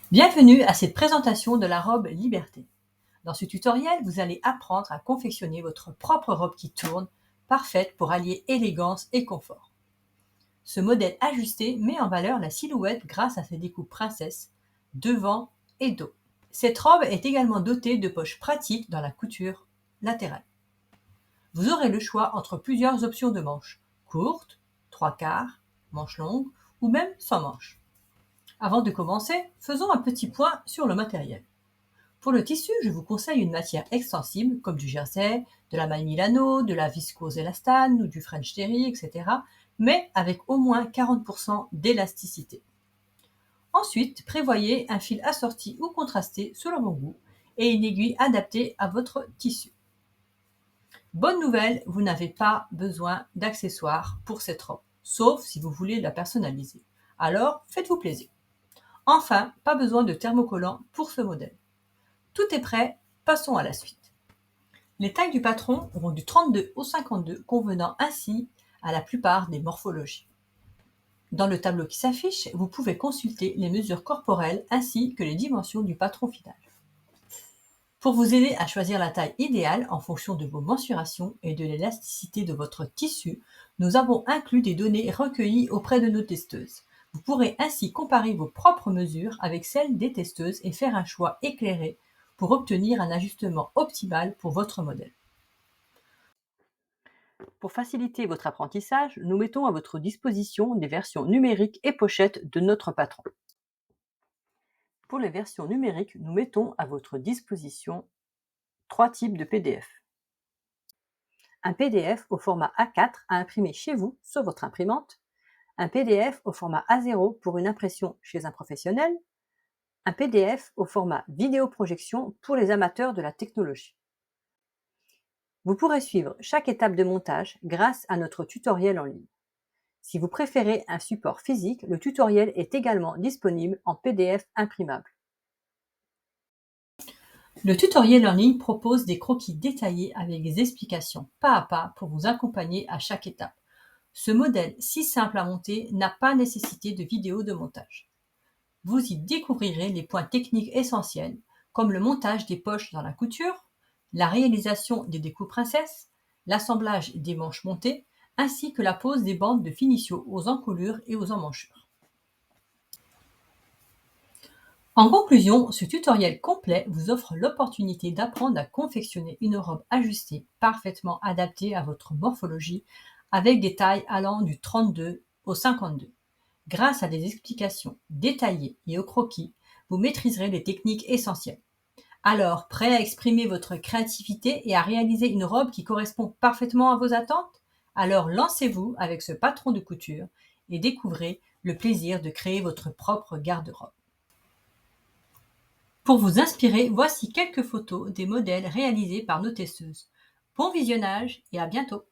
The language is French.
Bienvenue à cette présentation de la robe Liberté. Dans ce tutoriel, vous allez apprendre à confectionner votre propre robe qui tourne, parfaite pour allier élégance et confort. Ce modèle ajusté met en valeur la silhouette grâce à ses découpes princesse, devant et dos. Cette robe est également dotée de poches pratiques dans la couture latérale. Vous aurez le choix entre plusieurs options de manches, courtes, 3/4, manches longues ou même sans manches. Avant de commencer, faisons un petit point sur le matériel. Pour le tissu, je vous conseille une matière extensible comme du jersey, de la maille Milano, de la viscose élastane ou du French terry, etc. mais avec au moins 40% d'élasticité. Ensuite, prévoyez un fil assorti ou contrasté selon vos goûts et une aiguille adaptée à votre tissu. Bonne nouvelle, vous n'avez pas besoin d'accessoires pour cette robe, sauf si vous voulez la personnaliser. Alors, faites-vous plaisir. Enfin, pas besoin de thermocollant pour ce modèle. Tout est prêt, passons à la suite. Les tailles du patron vont du 32 au 52, convenant ainsi à la plupart des morphologies. Dans le tableau qui s'affiche, vous pouvez consulter les mesures corporelles ainsi que les dimensions du patron final. Pour vous aider à choisir la taille idéale en fonction de vos mensurations et de l'élasticité de votre tissu, nous avons inclus des données recueillies auprès de nos testeuses. Vous pourrez ainsi comparer vos propres mesures avec celles des testeuses et faire un choix éclairé pour obtenir un ajustement optimal pour votre modèle. Pour faciliter votre apprentissage, nous mettons à votre disposition des versions numériques et pochettes de notre patron. Pour les versions numériques, nous mettons à votre disposition 3 types de PDF. Un PDF au format A4 à imprimer chez vous sur votre imprimante, un PDF au format A0 pour une impression chez un professionnel, un PDF au format vidéoprojection pour les amateurs de la technologie. Vous pourrez suivre chaque étape de montage grâce à notre tutoriel en ligne. Si vous préférez un support physique, le tutoriel est également disponible en PDF imprimable. Le tutoriel en ligne propose des croquis détaillés avec des explications pas à pas pour vous accompagner à chaque étape. Ce modèle si simple à monter n'a pas nécessité de vidéo de montage. Vous y découvrirez les points techniques essentiels comme le montage des poches dans la couture, la réalisation des découpes princesses, l'assemblage des manches montées, ainsi que la pose des bandes de finition aux encolures et aux emmanchures. En conclusion, ce tutoriel complet vous offre l'opportunité d'apprendre à confectionner une robe ajustée, parfaitement adaptée à votre morphologie, avec des tailles allant du 32 au 52. Grâce à des explications détaillées et au croquis, vous maîtriserez les techniques essentielles. Alors, prêt à exprimer votre créativité et à réaliser une robe qui correspond parfaitement à vos attentes? Alors lancez-vous avec ce patron de couture et découvrez le plaisir de créer votre propre garde-robe. Pour vous inspirer, voici quelques photos des modèles réalisés par nos testeuses. Bon visionnage et à bientôt!